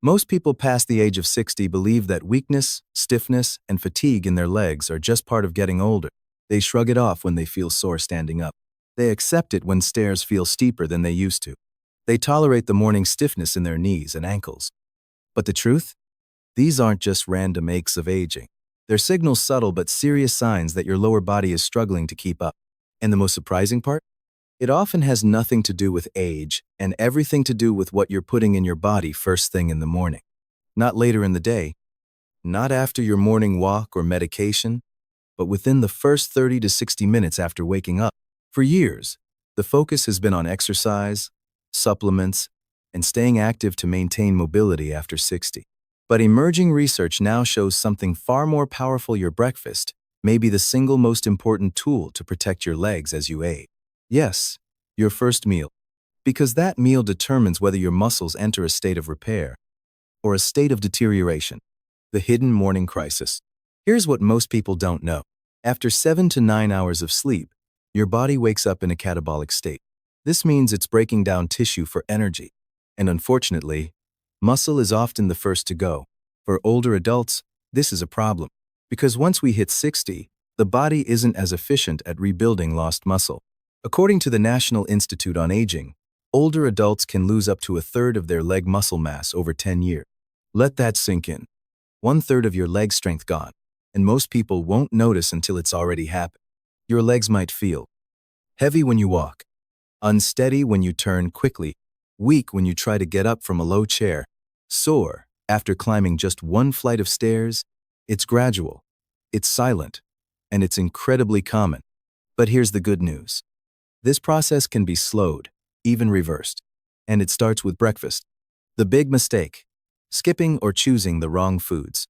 Most people past the age of 60 believe that weakness, stiffness, and fatigue in their legs are just part of getting older. They shrug it off when they feel sore standing up. They accept it when stairs feel steeper than they used to. They tolerate the morning stiffness in their knees and ankles. But the truth? These aren't just random aches of aging. They're signals, subtle but serious signs that your lower body is struggling to keep up. And the most surprising part? It often has nothing to do with age and everything to do with what you're putting in your body first thing in the morning. Not later in the day, not after your morning walk or medication, but within the first 30 to 60 minutes after waking up. For years, the focus has been on exercise, supplements, and staying active to maintain mobility after 60. But emerging research now shows something far more powerful. Your breakfast may be the single most important tool to protect your legs as you age. Yes, your first meal, because that meal determines whether your muscles enter a state of repair or a state of deterioration. The hidden morning crisis. Here's what most people don't know. After 7 to 9 hours of sleep, your body wakes up in a catabolic state. This means it's breaking down tissue for energy. And unfortunately, muscle is often the first to go. For older adults, this is a problem, because once we hit 60, the body isn't as efficient at rebuilding lost muscle. According to the National Institute on Aging, older adults can lose up to a third of their leg muscle mass over 10 years. Let that sink in. 1/3 of your leg strength gone, and most people won't notice until it's already happened. Your legs might feel heavy when you walk, unsteady when you turn quickly, weak when you try to get up from a low chair, sore after climbing just one flight of stairs. It's gradual, it's silent, and it's incredibly common. But here's the good news. This process can be slowed, even reversed. And it starts with breakfast. The big mistake: skipping or choosing the wrong foods.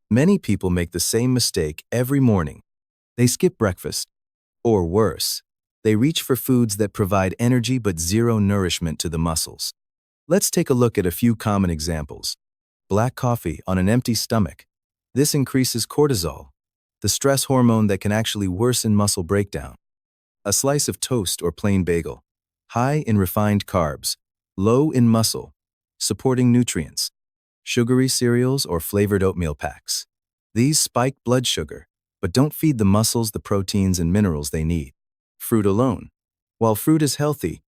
Many people make the same mistake every morning. They skip breakfast. Or worse, they reach for foods that provide energy but zero nourishment to the muscles. Let's take a look at a few common examples. Black coffee on an empty stomach. This increases cortisol, the stress hormone that can actually worsen muscle breakdown. A slice of toast or plain bagel, high in refined carbs, low in muscle, supporting nutrients. Sugary cereals or flavored oatmeal packs. These spike blood sugar, but don't feed the muscles the proteins and minerals they need. Fruit alone. While fruit is healthy,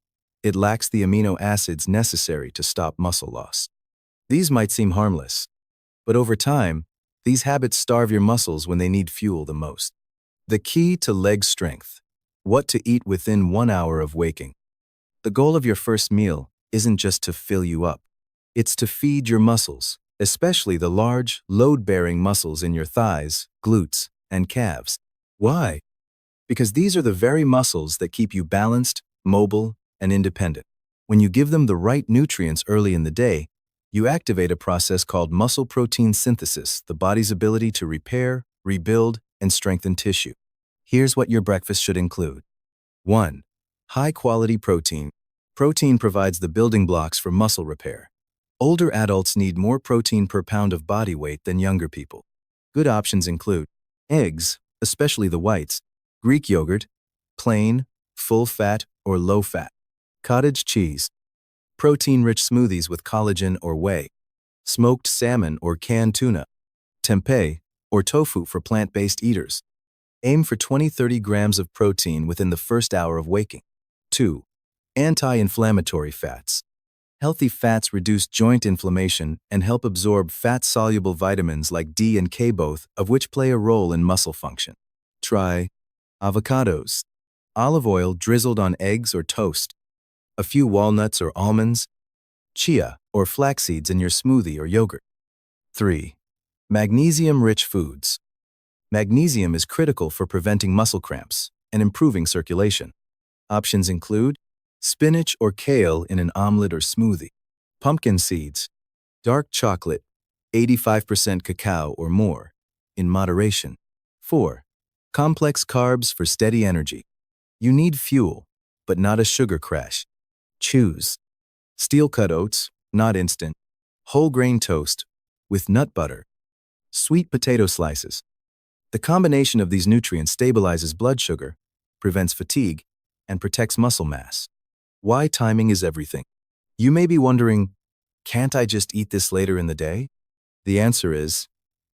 it lacks the amino acids necessary to stop muscle loss. These might seem harmless, but over time, these habits starve your muscles when they need fuel the most. The key to leg strength. What to eat within 1 hour of waking. The goal of your first meal isn't just to fill you up. It's to feed your muscles, especially the large, load-bearing muscles in your thighs, glutes, and calves. Why? Because these are the very muscles that keep you balanced, mobile, and independent. When you give them the right nutrients early in the day, you activate a process called muscle protein synthesis, the body's ability to repair, rebuild, and strengthen tissue. Here's what your breakfast should include. 1. High-quality protein. Protein provides the building blocks for muscle repair. Older adults need more protein per pound of body weight than younger people. Good options include eggs, especially the whites, Greek yogurt, plain, full-fat, or low-fat, cottage cheese, protein-rich smoothies with collagen or whey, smoked salmon or canned tuna, tempeh, or tofu for plant-based eaters. Aim for 20-30 grams of protein within the first hour of waking. 2. Anti-inflammatory fats. Healthy fats reduce joint inflammation and help absorb fat-soluble vitamins like D and K, both of which play a role in muscle function. Try avocados, olive oil drizzled on eggs or toast, a few walnuts or almonds, chia or flax seeds in your smoothie or yogurt. 3. Magnesium-rich foods. Magnesium is critical for preventing muscle cramps and improving circulation. Options include spinach or kale in an omelet or smoothie, pumpkin seeds, dark chocolate, 85% cacao or more, in moderation. 4. Complex carbs for steady energy. You need fuel, but not a sugar crash. Choose steel-cut oats, not instant, whole grain toast with nut butter, sweet potato slices. The combination of these nutrients stabilizes blood sugar, prevents fatigue, and protects muscle mass. Why timing is everything. You may be wondering, Can't I just eat this later in the day? The answer is,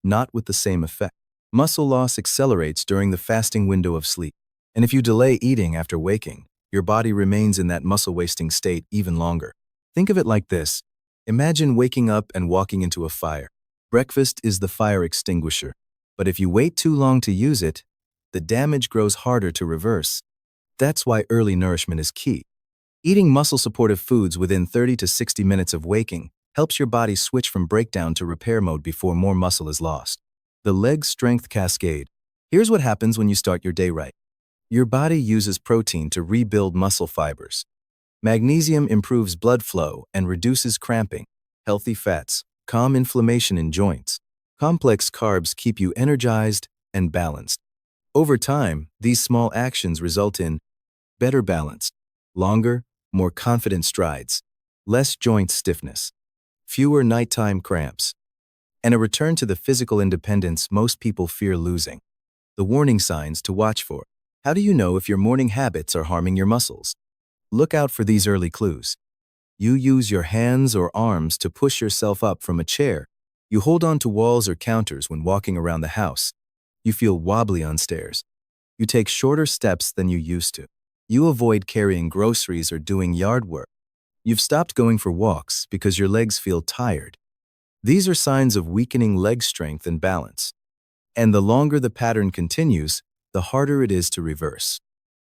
not with the same effect. Muscle loss accelerates during the fasting window of sleep. And if you delay eating after waking, your body remains in that muscle-wasting state even longer. Think of it like this. Imagine waking up and walking into a fire. Breakfast is the fire extinguisher. But if you wait too long to use it, the damage grows harder to reverse. That's why early nourishment is key. Eating muscle-supportive foods within 30 to 60 minutes of waking helps your body switch from breakdown to repair mode before more muscle is lost. The leg strength cascade. Here's what happens when you start your day right. Your body uses protein to rebuild muscle fibers. Magnesium improves blood flow and reduces cramping. Healthy fats calm inflammation in joints. Complex carbs keep you energized and balanced. Over time, these small actions result in better balance, longer, more confident strides, less joint stiffness, fewer nighttime cramps, and a return to the physical independence most people fear losing. The warning signs to watch for. How do you know if your morning habits are harming your muscles? Look out for these early clues. You use your hands or arms to push yourself up from a chair. You hold on to walls or counters when walking around the house. You feel wobbly on stairs. You take shorter steps than you used to. You avoid carrying groceries or doing yard work. You've stopped going for walks because your legs feel tired. These are signs of weakening leg strength and balance. And the longer the pattern continues, the harder it is to reverse.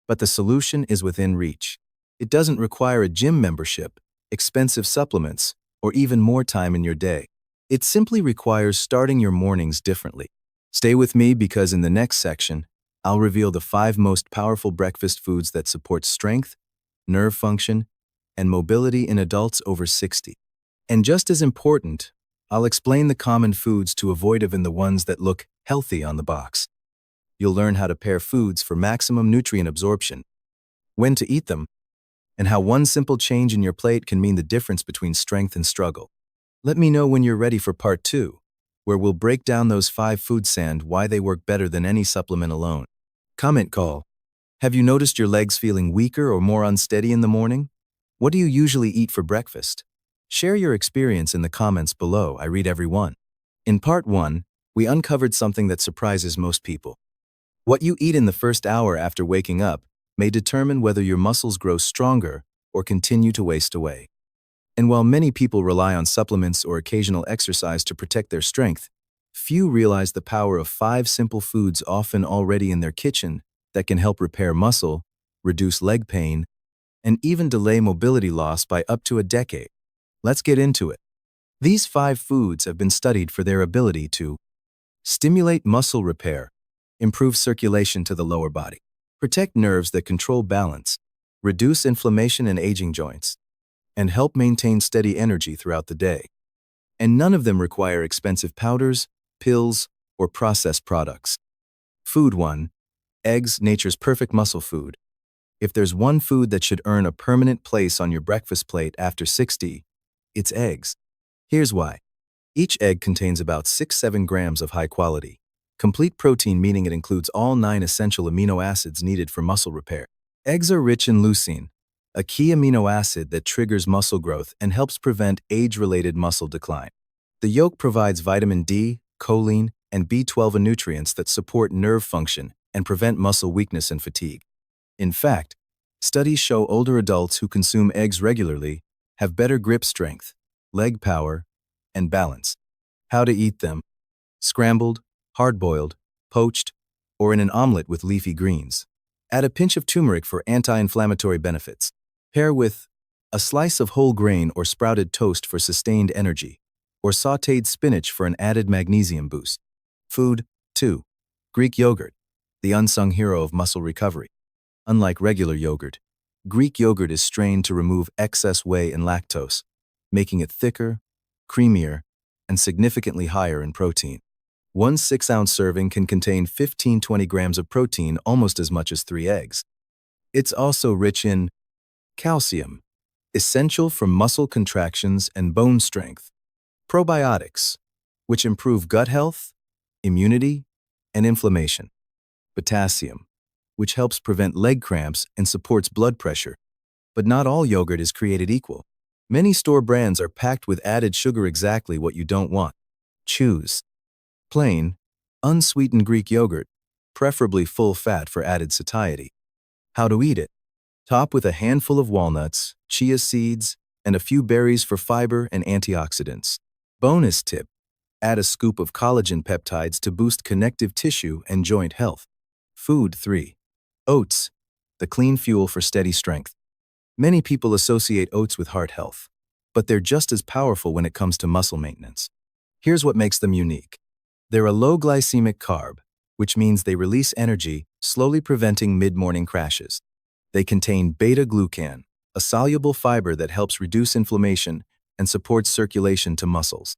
But the solution is within reach. It doesn't require a gym membership, expensive supplements, or even more time in your day. It simply requires starting your mornings differently. Stay with me because in the next section, I'll reveal the 5 most powerful breakfast foods that support strength, nerve function, and mobility in adults over 60. And just as important, I'll explain the common foods to avoid even the ones that look healthy on the box. You'll learn how to pair foods for maximum nutrient absorption, when to eat them, and how one simple change in your plate can mean the difference between strength and struggle. Let me know when you're ready for part 2, where we'll break down those 5 foods and why they work better than any supplement alone. Comment call. Have you noticed your legs feeling weaker or more unsteady in the morning? What do you usually eat for breakfast? Share your experience in the comments below. I read every one. In part 1, we uncovered something that surprises most people. What you eat in the first hour after waking up may determine whether your muscles grow stronger or continue to waste away. And while many people rely on supplements or occasional exercise to protect their strength, few realize the power of 5 simple foods often already in their kitchen that can help repair muscle, reduce leg pain, and even delay mobility loss by up to a decade. Let's get into it. These 5 foods have been studied for their ability to stimulate muscle repair, improve circulation to the lower body, protect nerves that control balance, reduce inflammation and aging joints, and help maintain steady energy throughout the day. And none of them require expensive powders, pills, or processed products. Food 1. Eggs, nature's perfect muscle food. If there's one food that should earn a permanent place on your breakfast plate after 60, it's eggs. Here's why. Each egg contains about 6-7 grams of high-quality, complete protein, meaning it includes all 9 essential amino acids needed for muscle repair. Eggs are rich in leucine, a key amino acid that triggers muscle growth and helps prevent age-related muscle decline. The yolk provides vitamin D, choline, and B12 nutrients that support nerve function and prevent muscle weakness and fatigue. In fact, studies show older adults who consume eggs regularly have better grip strength, leg power, and balance. How to eat them: scrambled, hard-boiled, poached, or in an omelet with leafy greens. Add a pinch of turmeric for anti-inflammatory benefits. Pair with a slice of whole grain or sprouted toast for sustained energy, or sautéed spinach for an added magnesium boost. Food 2. Greek yogurt, the unsung hero of muscle recovery. Unlike regular yogurt, Greek yogurt is strained to remove excess whey and lactose, making it thicker, creamier, and significantly higher in protein. One 6-ounce serving can contain 15-20 grams of protein, almost as much as 3 eggs. It's also rich in calcium, essential for muscle contractions and bone strength. Probiotics, which improve gut health, immunity, and inflammation. Potassium, which helps prevent leg cramps and supports blood pressure. But not all yogurt is created equal. Many store brands are packed with added sugar, exactly what you don't want. Choose plain, unsweetened Greek yogurt, preferably full fat for added satiety. How to eat it. Top with a handful of walnuts, chia seeds, and a few berries for fiber and antioxidants. Bonus tip: add a scoop of collagen peptides to boost connective tissue and joint health. Food 3. Oats, the clean fuel for steady strength. Many people associate oats with heart health, but they're just as powerful when it comes to muscle maintenance. Here's what makes them unique. They're a low glycemic carb, which means they release energy, slowly preventing mid-morning crashes. They contain beta-glucan, a soluble fiber that helps reduce inflammation and supports circulation to muscles.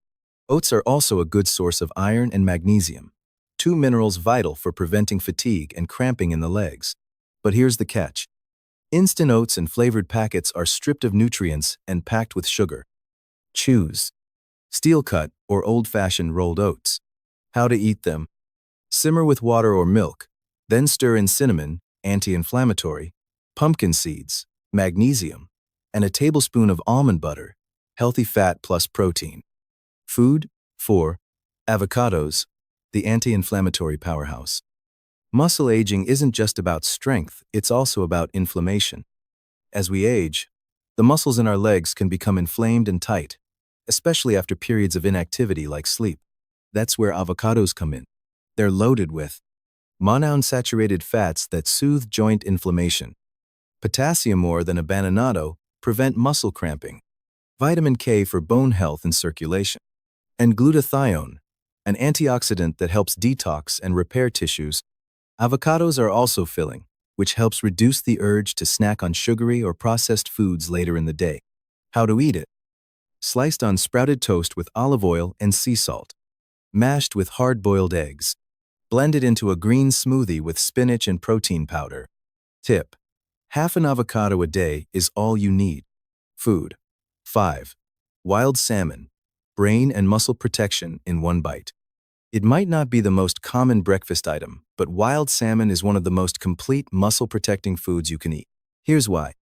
Oats are also a good source of iron and magnesium, two minerals vital for preventing fatigue and cramping in the legs. But here's the catch. Instant oats and flavored packets are stripped of nutrients and packed with sugar. Choose steel-cut or old-fashioned rolled oats. How to eat them. Simmer with water or milk, then stir in cinnamon, anti-inflammatory, pumpkin seeds, magnesium, and a tablespoon of almond butter, healthy fat plus protein. Food 4. Avocados, the anti-inflammatory powerhouse. Muscle aging isn't just about strength, it's also about inflammation. As we age, the muscles in our legs can become inflamed and tight, especially after periods of inactivity like sleep. That's where avocados come in. They're loaded with monounsaturated fats that soothe joint inflammation, potassium more than a bananado, prevent muscle cramping, vitamin K for bone health and circulation, and glutathione, an antioxidant that helps detox and repair tissues. Avocados are also filling, which helps reduce the urge to snack on sugary or processed foods later in the day. How to eat it. Sliced on sprouted toast with olive oil and sea salt. Mashed with hard-boiled eggs. Blended into a green smoothie with spinach and protein powder. Tip: half an avocado a day is all you need. Food 5. Wild salmon, brain and muscle protection in one bite. It might not be the most common breakfast item, but wild salmon is one of the most complete muscle-protecting foods you can eat. Here's why.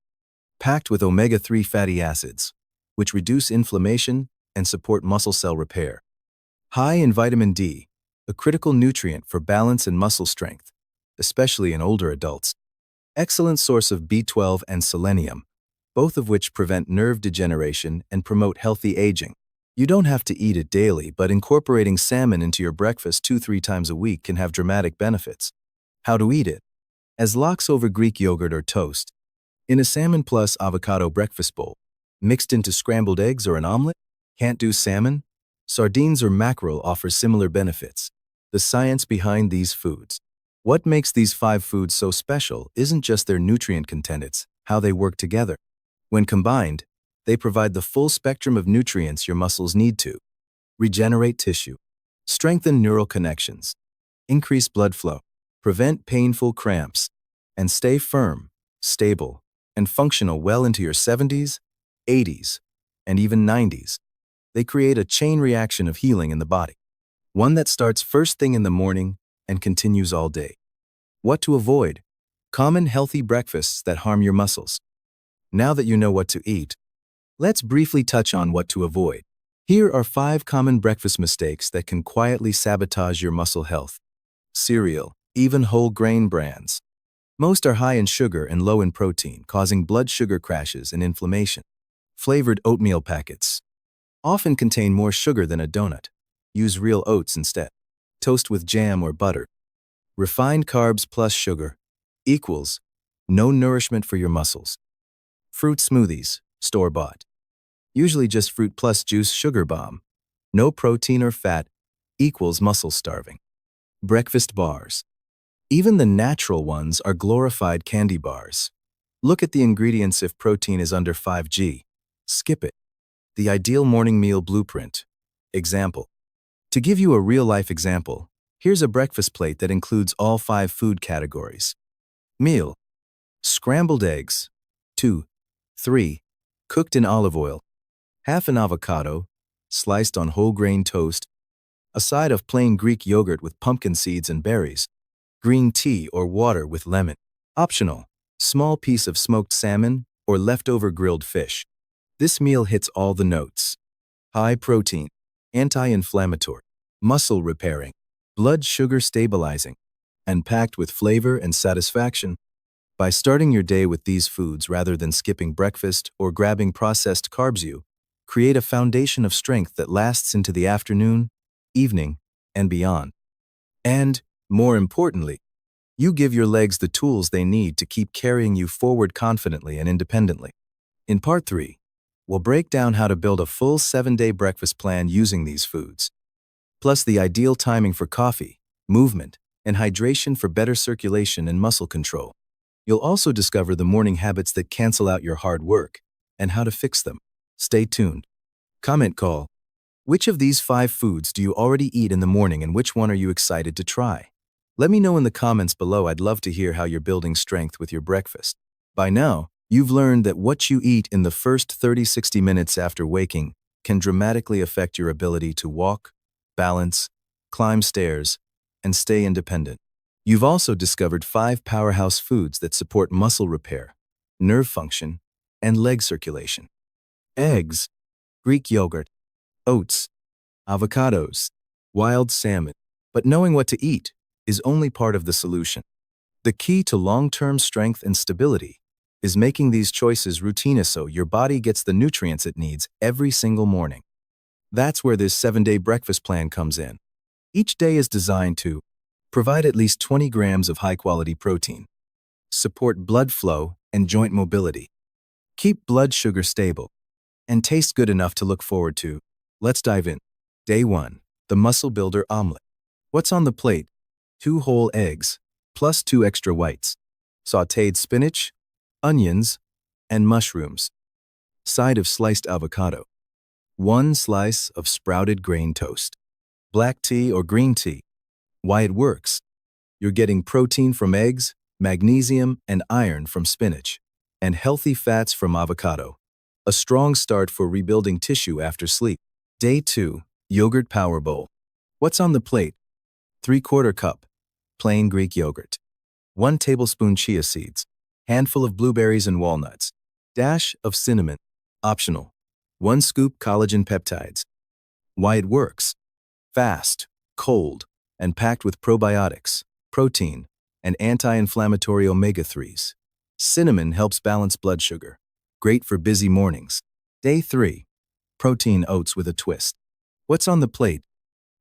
Packed with omega-3 fatty acids, which reduce inflammation and support muscle cell repair. High in vitamin D, a critical nutrient for balance and muscle strength, especially in older adults. Excellent source of B12 and selenium, both of which prevent nerve degeneration and promote healthy aging. You don't have to eat it daily, but incorporating salmon into your breakfast 2-3 times a week can have dramatic benefits. How to eat it. As lox over Greek yogurt or toast. In a salmon plus avocado breakfast bowl. Mixed into scrambled eggs or an omelet? Can't do salmon? Sardines or mackerel offer similar benefits. The science behind these foods. What makes these 5 foods so special isn't just their nutrient content, it's how they work together. When combined, they provide the full spectrum of nutrients your muscles need to regenerate tissue, strengthen neural connections, increase blood flow, prevent painful cramps, and stay firm, stable, and functional well into your 70s, 80s, and even 90s. They create a chain reaction of healing in the body, one that starts first thing in the morning and continues all day. What to avoid? Common healthy breakfasts that harm your muscles. Now that you know what to eat, let's briefly touch on what to avoid. Here are 5 common breakfast mistakes that can quietly sabotage your muscle health. Cereal, even whole grain brands. Most are high in sugar and low in protein, causing blood sugar crashes and inflammation. Flavored oatmeal packets often contain more sugar than a donut. Use real oats instead. Toast with jam or butter. Refined carbs plus sugar equals no nourishment for your muscles. Fruit smoothies, store-bought. Usually just fruit plus juice, sugar bomb. No protein or fat equals muscle starving. Breakfast bars. Even the natural ones are glorified candy bars. Look at the ingredients. If protein is under 5g, skip it. The ideal morning meal blueprint. Example. To give you a real-life example, here's a breakfast plate that includes all 5 food categories. Meal. Scrambled eggs, 2, 3, cooked in olive oil. Half an avocado, sliced on whole grain toast. A side of plain Greek yogurt with pumpkin seeds and berries. Green tea or water with lemon. Optional. Small piece of smoked salmon or leftover grilled fish. This meal hits all the notes. High protein, anti-inflammatory, muscle repairing, blood sugar stabilizing, and packed with flavor and satisfaction. By starting your day with these foods rather than skipping breakfast or grabbing processed carbs, you create a foundation of strength that lasts into the afternoon, evening, and beyond. And, more importantly, you give your legs the tools they need to keep carrying you forward confidently and independently. In Part 3, we'll break down how to build a full 7-day breakfast plan using these foods, plus the ideal timing for coffee, movement, and hydration for better circulation and muscle control. You'll also discover the morning habits that cancel out your hard work and how to fix them. Stay tuned. Comment call. Which of these 5 foods do you already eat in the morning and which one are you excited to try? Let me know in the comments below. I'd love to hear how you're building strength with your breakfast. By now, you've learned that what you eat in the first 30-60 minutes after waking can dramatically affect your ability to walk, balance, climb stairs, and stay independent. You've also discovered 5 powerhouse foods that support muscle repair, nerve function, and leg circulation. Eggs, Greek yogurt, oats, avocados, wild salmon. But knowing what to eat is only part of the solution. The key to long-term strength and stability is making these choices routine so your body gets the nutrients it needs every single morning. That's where this 7-day breakfast plan comes in. Each day is designed to provide at least 20 grams of high-quality protein, support blood flow and joint mobility, keep blood sugar stable, and taste good enough to look forward to. Let's dive in. Day 1, the Muscle Builder Omelet. What's on the plate? 2 whole eggs, plus 2 extra whites, sautéed spinach, onions, and mushrooms. Side of sliced avocado. 1 slice of sprouted grain toast. Black tea or green tea. Why it works. You're getting protein from eggs, magnesium and iron from spinach, and healthy fats from avocado. A strong start for rebuilding tissue after sleep. Day 2, Yogurt Power Bowl. What's on the plate? 3/4 cup, plain Greek yogurt. 1 tablespoon chia seeds, handful of blueberries and walnuts, dash of cinnamon, optional. 1 scoop collagen peptides. Why it works. Fast, cold, and packed with probiotics, protein, and anti-inflammatory omega-3s. Cinnamon helps balance blood sugar. Great for busy mornings. Day 3, protein oats with a twist. What's on the plate?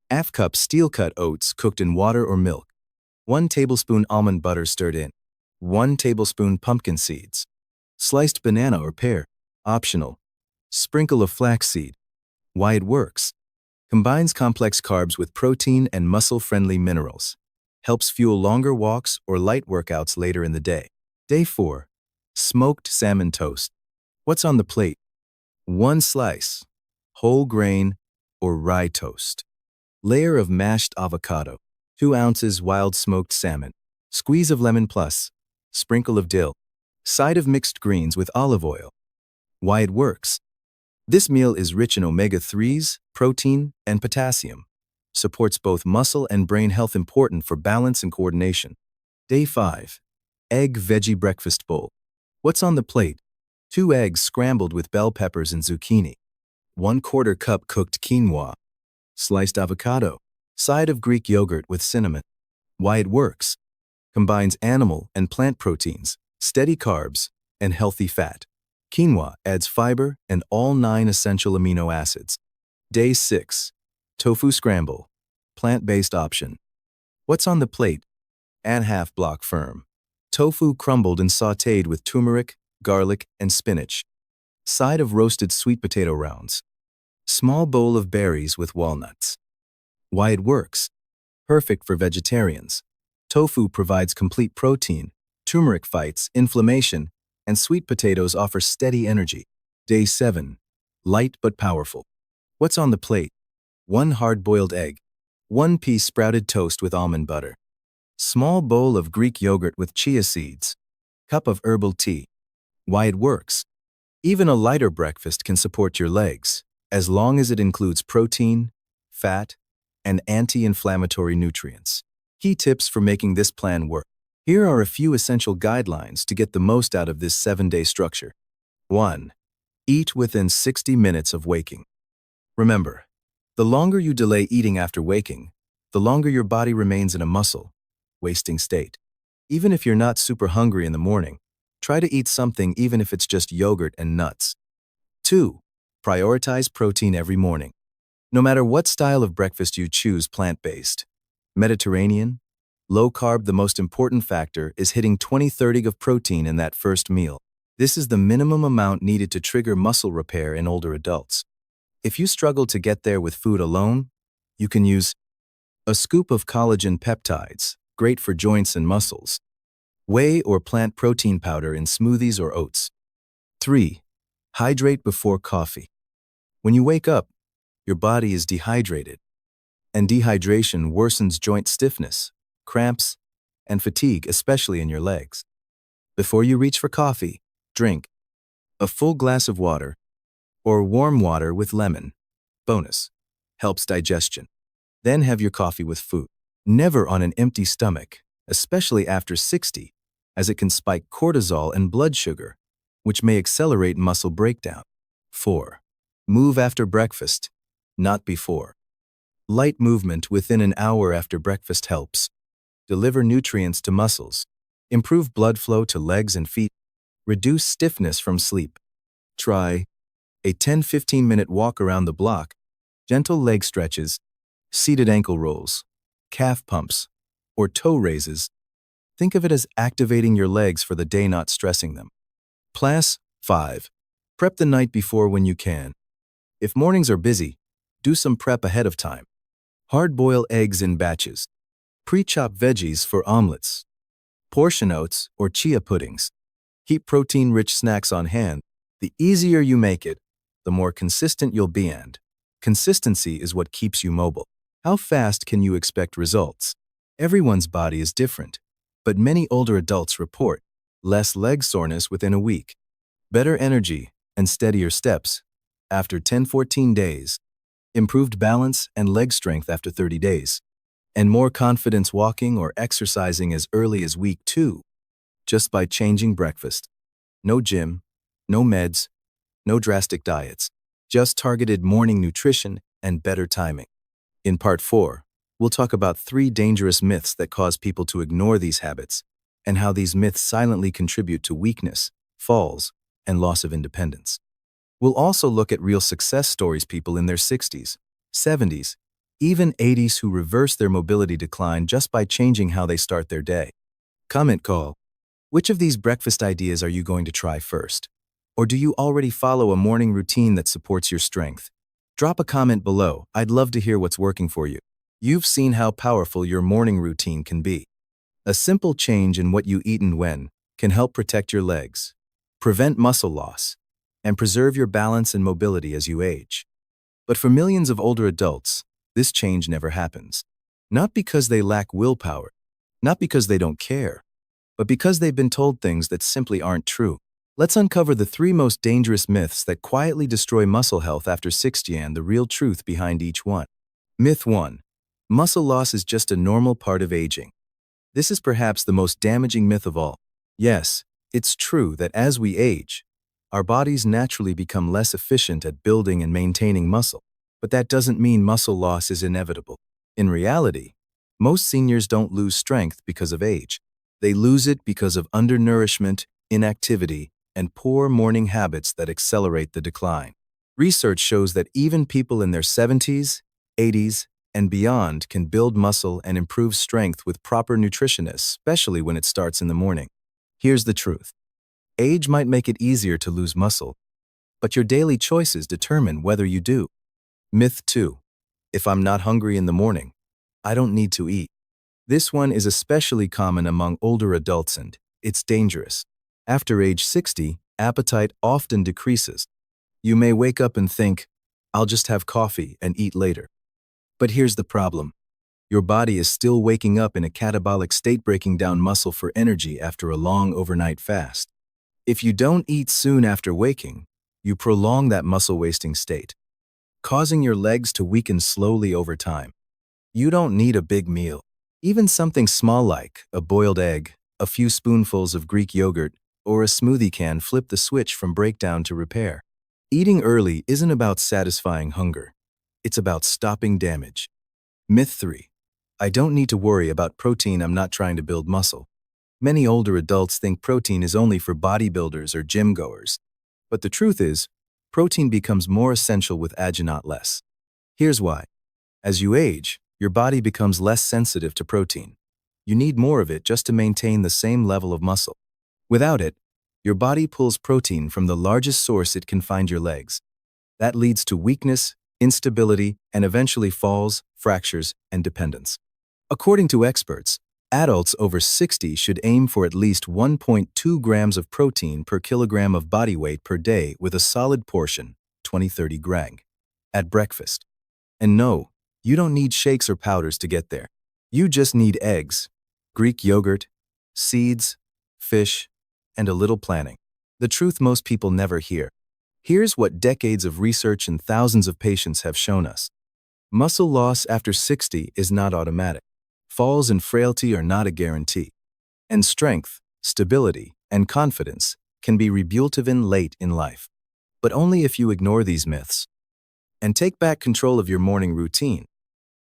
½ cup steel-cut oats cooked in water or milk. 1 tablespoon almond butter stirred in. 1 tablespoon pumpkin seeds. Sliced banana or pear, optional. Sprinkle of flaxseed. Why it works. Combines complex carbs with protein and muscle-friendly minerals. Helps fuel longer walks or light workouts later in the day. Day 4, smoked salmon toast. What's on the plate? 1 slice, whole grain or rye toast. Layer of mashed avocado. 2 ounces wild smoked salmon. Squeeze of lemon plus. Sprinkle of dill. Side of mixed greens with olive oil. Why it works. This meal is rich in omega-3s, protein, and potassium. Supports both muscle and brain health, important for balance and coordination. Day 5, egg veggie breakfast bowl. What's on the plate? 2 eggs scrambled with bell peppers and zucchini. 1/4 cup cooked quinoa. Sliced avocado. Side of Greek yogurt with cinnamon. Why it works. Combines animal and plant proteins, steady carbs, and healthy fat. Quinoa adds fiber and all 9 essential amino acids. Day 6, tofu scramble, plant-based option. What's on the plate? ½ block firm. Tofu crumbled and sautéed with turmeric, garlic, and spinach. Side of roasted sweet potato rounds. Small bowl of berries with walnuts. Why it works. Perfect for vegetarians. Tofu provides complete protein, turmeric fights inflammation, and sweet potatoes offer steady energy. Day 7, light but powerful. What's on the plate? 1 hard-boiled egg. 1 piece sprouted toast with almond butter. Small bowl of Greek yogurt with chia seeds. Cup of herbal tea. Why it works. Even a lighter breakfast can support your legs, as long as it includes protein, fat, and anti-inflammatory nutrients. Key tips for making this plan work. Here are a few essential guidelines to get the most out of this 7-day structure. 1. Eat within 60 minutes of waking. Remember, the longer you delay eating after waking, the longer your body remains in a muscle wasting state. Even if you're not super hungry in the morning, try to eat something even if it's just yogurt and nuts. 2. Prioritize protein every morning. No matter what style of breakfast you choose, plant-based, Mediterranean, low-carb, the most important factor is hitting 20-30 of protein in that first meal. This is the minimum amount needed to trigger muscle repair in older adults. If you struggle to get there with food alone, you can use a scoop of collagen peptides, great for joints and muscles, whey or plant protein powder in smoothies or oats. 3. Hydrate before coffee. When you wake up, your body is dehydrated, and dehydration worsens joint stiffness, cramps, and fatigue, especially in your legs. Before you reach for coffee, drink a full glass of water or warm water with lemon. Bonus, helps digestion. Then have your coffee with food. Never on an empty stomach, especially after 60, as it can spike cortisol and blood sugar, which may accelerate muscle breakdown. 4. Move after breakfast, not before. Light movement within an hour after breakfast helps deliver nutrients to muscles, improve blood flow to legs and feet, reduce stiffness from sleep. Try a 10-15-minute walk around the block, gentle leg stretches, seated ankle rolls, calf pumps, or toe raises. Think of it as activating your legs for the day, not stressing them. 5. Prep the night before when you can. If mornings are busy, do some prep ahead of time. Hard-boil eggs in batches. Pre-chop veggies for omelets. Portion oats or chia puddings. Keep protein-rich snacks on hand. The easier you make it, the more consistent you'll be, and consistency is what keeps you mobile. How fast can you expect results? Everyone's body is different, but many older adults report less leg soreness within a week, better energy and steadier steps after 10-14 days, improved balance and leg strength after 30 days, and more confidence walking or exercising as early as week 2, just by changing breakfast. No gym, no meds, no drastic diets, just targeted morning nutrition and better timing. In Part 4, we'll talk about 3 dangerous myths that cause people to ignore these habits and how these myths silently contribute to weakness, falls, and loss of independence. We'll also look at real success stories, people in their 60s, 70s, even 80s who reverse their mobility decline just by changing how they start their day. Comment call. Which of these breakfast ideas are you going to try first? Or do you already follow a morning routine that supports your strength? Drop a comment below. I'd love to hear what's working for you. You've seen how powerful your morning routine can be. A simple change in what you eat and when can help protect your legs, prevent muscle loss, and preserve your balance and mobility as you age. But for millions of older adults, this change never happens. Not because they lack willpower, not because they don't care, but because they've been told things that simply aren't true. Let's uncover the 3 most dangerous myths that quietly destroy muscle health after 60 and the real truth behind each one. Myth 1. Muscle loss is just a normal part of aging. This is perhaps the most damaging myth of all. Yes, it's true that as we age, our bodies naturally become less efficient at building and maintaining muscle, but that doesn't mean muscle loss is inevitable. In reality, most seniors don't lose strength because of age. They lose it because of undernourishment, inactivity, and poor morning habits that accelerate the decline. Research shows that even people in their 70s, 80s, and beyond can build muscle and improve strength with proper nutrition, especially when it starts in the morning. Here's the truth. Age might make it easier to lose muscle, but your daily choices determine whether you do. Myth 2. If I'm not hungry in the morning, I don't need to eat. This one is especially common among older adults, and it's dangerous. After age 60, appetite often decreases. You may wake up and think, I'll just have coffee and eat later. But here's the problem. Your body is still waking up in a catabolic state, breaking down muscle for energy after a long overnight fast. If you don't eat soon after waking, you prolong that muscle-wasting state, causing your legs to weaken slowly over time. You don't need a big meal. Even something small like a boiled egg, a few spoonfuls of Greek yogurt, or a smoothie can flip the switch from breakdown to repair. Eating early isn't about satisfying hunger. It's about stopping damage. Myth 3. I don't need to worry about protein, I'm not trying to build muscle. Many older adults think protein is only for bodybuilders or gym goers. But the truth is, protein becomes more essential with age, not less. Here's why. As you age, your body becomes less sensitive to protein. You need more of it just to maintain the same level of muscle. Without it, your body pulls protein from the largest source it can find, your legs. That leads to weakness, instability, and eventually falls, fractures, and dependence. According to experts, adults over 60 should aim for at least 1.2 grams of protein per kilogram of body weight per day, with a solid portion, 20-30 grams, at breakfast. And no, you don't need shakes or powders to get there. You just need eggs, Greek yogurt, seeds, fish, and a little planning. The truth most people never hear. Here's what decades of research and thousands of patients have shown us. Muscle loss after 60 is not automatic. Falls and frailty are not a guarantee. And strength, stability, and confidence can be rebuilt even late in life. But only if you ignore these myths and take back control of your morning routine.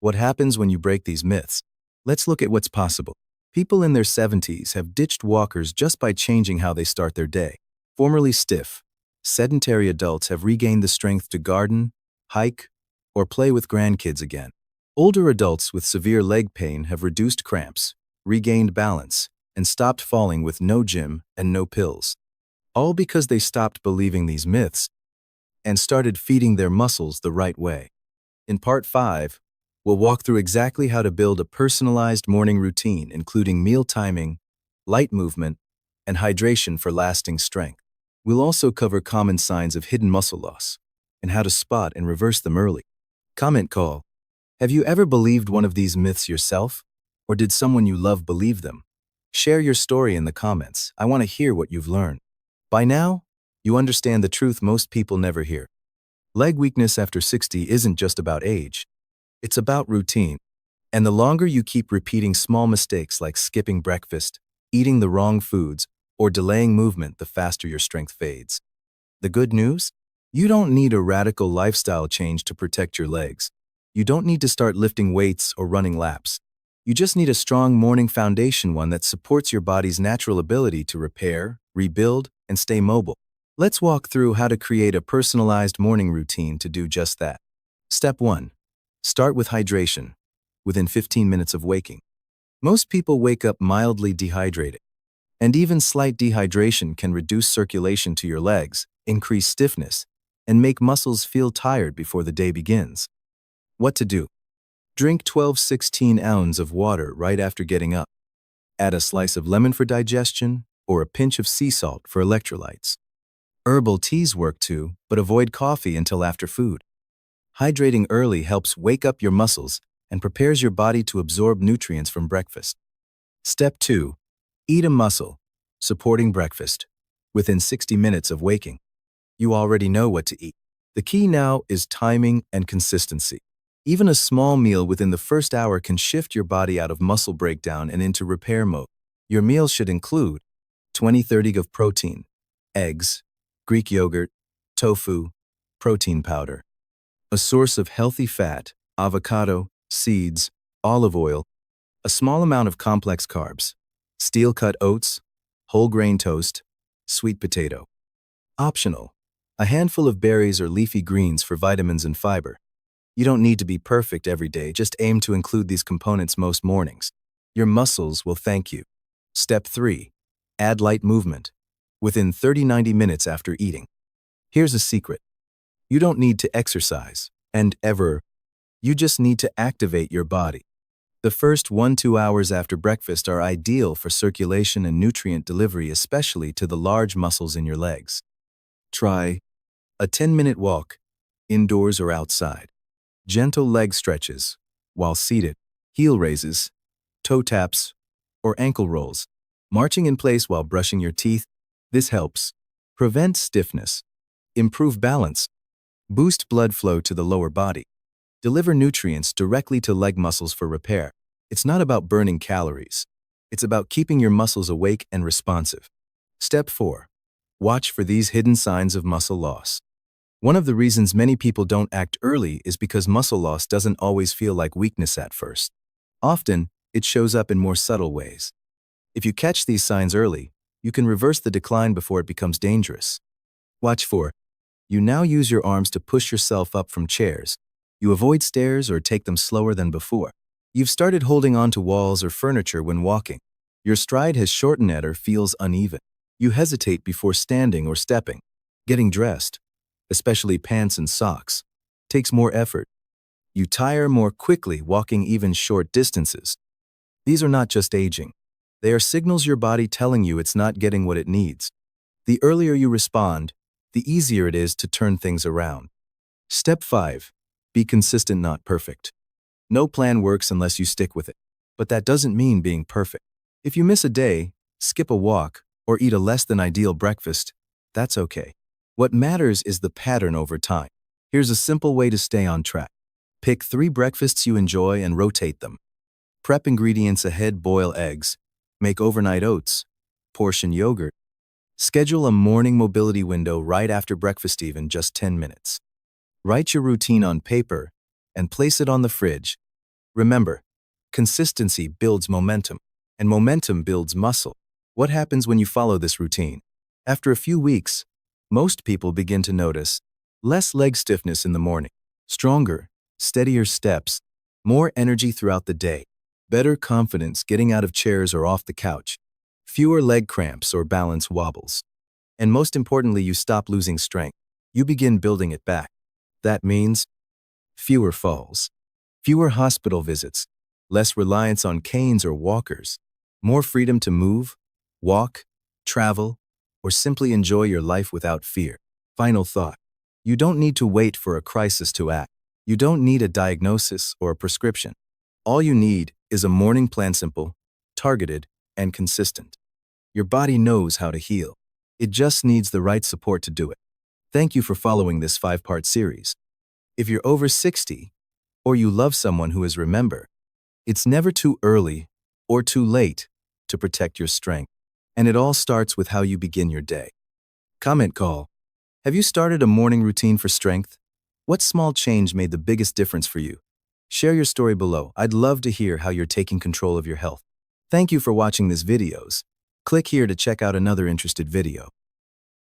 What happens when you break these myths? Let's look at what's possible. People in their 70s have ditched walkers just by changing how they start their day. Formerly stiff, sedentary adults have regained the strength to garden, hike, or play with grandkids again. Older adults with severe leg pain have reduced cramps, regained balance, and stopped falling with no gym and no pills. All because they stopped believing these myths and started feeding their muscles the right way. In Part 5, we'll walk through exactly how to build a personalized morning routine, including meal timing, light movement, and hydration for lasting strength. We'll also cover common signs of hidden muscle loss and how to spot and reverse them early. Comment call. Have you ever believed one of these myths yourself? Or did someone you love believe them? Share your story in the comments. I want to hear what you've learned. By now, you understand the truth most people never hear. Leg weakness after 60 isn't just about age. It's about routine. And the longer you keep repeating small mistakes like skipping breakfast, eating the wrong foods, or delaying movement, the faster your strength fades. The good news? You don't need a radical lifestyle change to protect your legs. You don't need to start lifting weights or running laps. You just need a strong morning foundation, one that supports your body's natural ability to repair, rebuild, and stay mobile. Let's walk through how to create a personalized morning routine to do just that. Step 1. Start with hydration, within 15 minutes of waking. Most people wake up mildly dehydrated, and even slight dehydration can reduce circulation to your legs, increase stiffness, and make muscles feel tired before the day begins. What to do? Drink 12-16 ounces of water right after getting up. Add a slice of lemon for digestion or a pinch of sea salt for electrolytes. Herbal teas work too, but avoid coffee until after food. Hydrating early helps wake up your muscles and prepares your body to absorb nutrients from breakfast. Step 2. Eat a muscle, supporting breakfast, within 60 minutes of waking. You already know what to eat. The key now is timing and consistency. Even a small meal within the first hour can shift your body out of muscle breakdown and into repair mode. Your meals should include 20-30 of protein, eggs, Greek yogurt, tofu, protein powder, a source of healthy fat, avocado, seeds, olive oil, a small amount of complex carbs, steel-cut oats, whole grain toast, sweet potato. Optional, a handful of berries or leafy greens for vitamins and fiber. You don't need to be perfect every day, just aim to include these components most mornings. Your muscles will thank you. Step 3. Add light movement, within 30-90 minutes after eating. Here's a secret. You don't need to exercise, you just need to activate your body. The first 1-2 hours after breakfast are ideal for circulation and nutrient delivery, especially to the large muscles in your legs. Try a 10-minute walk, indoors or outside. Gentle leg stretches, while seated, heel raises, toe taps, or ankle rolls. Marching in place while brushing your teeth. This helps prevent stiffness, improve balance, boost blood flow to the lower body, deliver nutrients directly to leg muscles for repair. It's not about burning calories. It's about keeping your muscles awake and responsive. Step 4. Watch for these hidden signs of muscle loss. One of the reasons many people don't act early is because muscle loss doesn't always feel like weakness at first. Often, it shows up in more subtle ways. If you catch these signs early, you can reverse the decline before it becomes dangerous. Watch for: you now use your arms to push yourself up from chairs. You avoid stairs or take them slower than before. You've started holding on to walls or furniture when walking. Your stride has shortened or feels uneven. You hesitate before standing or stepping. Getting dressed, especially pants and socks, takes more effort. You tire more quickly walking even short distances. These are not just aging. They are signals your body telling you it's not getting what it needs. The earlier you respond, the easier it is to turn things around. Step 5. Be consistent, not perfect. No plan works unless you stick with it. But that doesn't mean being perfect. If you miss a day, skip a walk, or eat a less than ideal breakfast, that's okay. What matters is the pattern over time. Here's a simple way to stay on track. Pick 3 breakfasts you enjoy and rotate them. Prep ingredients ahead: boil eggs, make overnight oats, portion yogurt. Schedule a morning mobility window right after breakfast, even just 10 minutes. Write your routine on paper and place it on the fridge. Remember, consistency builds momentum, and momentum builds muscle. What happens when you follow this routine? After a few weeks, most people begin to notice less leg stiffness in the morning, stronger, steadier steps, more energy throughout the day, better confidence getting out of chairs or off the couch, fewer leg cramps or balance wobbles. And most importantly, you stop losing strength. You begin building it back. That means fewer falls, fewer hospital visits, less reliance on canes or walkers, more freedom to move, walk, travel, or simply enjoy your life without fear. Final thought: you don't need to wait for a crisis to act. You don't need a diagnosis or a prescription. All you need is a morning plan, simple, targeted, and consistent. Your body knows how to heal. It just needs the right support to do it. Thank you for following this 5-part series. If you're over 60, or you love someone who is, remember, it's never too early or too late to protect your strength. And it all starts with how you begin your day. Comment call: have you started a morning routine for strength? What small change made the biggest difference for you? Share your story below. I'd love to hear how you're taking control of your health. Thank you for watching this videos. Click here to check out another interesting video.